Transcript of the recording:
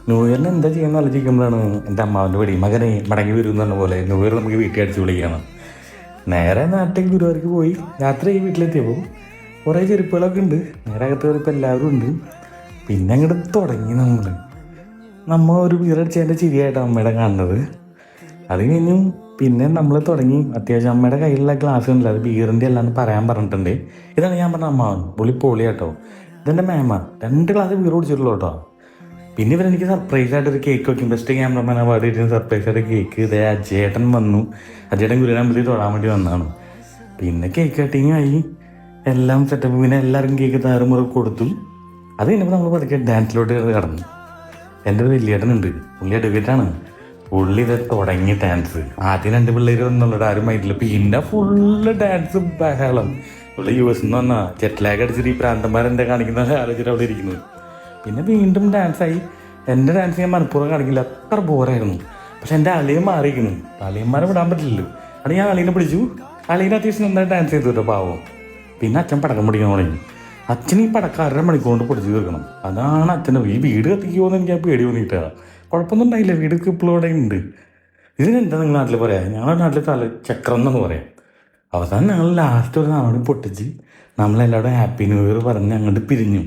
New ഇയറിന് എന്താ ചെയ്യുന്ന ആലോചിക്കുമ്പോഴാണ് എൻ്റെ അമ്മാവൻ്റെ പടി മകനെ മടങ്ങി വരും എന്ന് പറഞ്ഞ പോലെ ന്യൂ ഇയർ നമുക്ക് വീട്ടിൽ അടിച്ചു വിളിക്കുകയാണ്. നേരെ നാട്ടിൽ ഗുരുവായൂർക്ക് പോയി രാത്രി വീട്ടിലെത്തിയപ്പോൾ കുറേ ചെരുപ്പുകളൊക്കെ ഉണ്ട്. നേരെ അകത്ത് കയറിയപ്പോൾ എല്ലാവരും ഉണ്ട്. പിന്നെ അങ്ങോട്ട് തുടങ്ങി നമ്മൾ ഒരു ബീറടിച്ചതിൻ്റെ ചിരിയായിട്ടാണ് അമ്മയുടെ കാണുന്നത്. അത് കഴിഞ്ഞും പിന്നെ നമ്മൾ തുടങ്ങി. അത്യാവശ്യം അമ്മയുടെ കയ്യിലുള്ള ഗ്ലാസ് ഉണ്ടല്ലോ, അത് ബീറിൻ്റെ അല്ലാന്ന് പറയാൻ പറഞ്ഞിട്ടുണ്ട്. ഇതാണ് ഞാൻ പറഞ്ഞ അമ്മാവൻ പൊളി കേട്ടോ. ഇതെൻ്റെ മേമ 2 ഗ്ലാസ് ബീർ കുടിച്ചിട്ടുള്ളൂ കേട്ടോ. പിന്നെ ഇവരെനിക്ക് സർപ്രൈസായിട്ടൊരു കേക്ക് വയ്ക്കും. ബെസ്റ്റ് ക്യാമറമാൻ അവാർഡ് കിട്ടിയ സർപ്രൈസായിട്ട് കേക്ക്. ഇതേ അജയേട്ടൻ വന്നു. അജയേട്ടൻ ഗുരുവിനമ്പലത്തിൽ തൊടാൻ വേണ്ടി വന്നതാണ്. പിന്നെ കേക്ക് കട്ടിങ് ആയി, എല്ലാം സെറ്റപ്പ്. പിന്നെ എല്ലാവർക്കും കേക്ക് താറുമുറ കൊടുത്തു. അത് കഴിഞ്ഞപ്പോൾ നമ്മൾ പതുക്കെ ഡാൻസിലോട്ട് കടന്നു. എൻ്റെ ഒരു വലിയേട്ടനുണ്ട്, പുള്ളി അഡ്വക്കേറ്റാണ്. പുള്ളി ഇത് തുടങ്ങി ഡാൻസ്. ആദ്യം 2 പിള്ളേർ വന്നുള്ളത് ആരും മൈൻഡില്ല. പിന്നെ ഫുള്ള് ഡാൻസ് ബഹളം. പുള്ളി US എന്ന് പറഞ്ഞാൽ ജെറ്റ്ലാഗ് അടിച്ചിട്ട് ഈ പ്രാന്തന്മാരെന്താ കാണിക്കുന്ന ആലോചിച്ചിട്ട് അവിടെ ഇരിക്കുന്നത്. പിന്നെ വീണ്ടും ഡാൻസായി. എൻ്റെ ഡാൻസ് ഞാൻ മനഃപൂർവ്വം കാണിക്കില്ല, അത്ര ബോറായിരുന്നു. പക്ഷെ എൻ്റെ അളിയൻ മാറിയിരിക്കുന്നു. അളിയന്മാരെ വിടാൻ പറ്റില്ലല്ലോ. അത് ഞാൻ അളീനെ പിടിച്ചു. അളീനെ അത്യാവശ്യം നന്നായി ഡാൻസ് ചെയ്തു കേട്ടോ, പാവം. പിന്നെ അച്ഛൻ പടക്കം പിടിക്കാൻ തുടങ്ങി. അച്ഛൻ ഈ പടക്കം 1.5 മണിക്കൂർ കൊണ്ട് പൊടിച്ച് തീർക്കണം. അതാണ് അച്ഛൻ്റെ. ഈ വീട് കത്തിക്കുമോയെന്ന് എനിക്ക് പേടി തോന്നിയിട്ടാണ്. കുഴപ്പമൊന്നും ഉണ്ടായില്ല, വീട് ഇപ്പോഴും ഇവിടെ ഉണ്ട്. ഇതിനെന്താ നിങ്ങൾ നാട്ടിൽ പറയാം? ഞങ്ങളുടെ നാട്ടിൽ ചക്രം എന്നൊന്ന് പറയാം. അവസാനം ഞങ്ങൾ ലാസ്റ്റ് ഒരു നാളോട് പൊട്ടിച്ച് നമ്മളെല്ലാവരും ഹാപ്പി ന്യൂ ഇയർ പറഞ്ഞ് അങ്ങോട്ട് പിരിഞ്ഞു.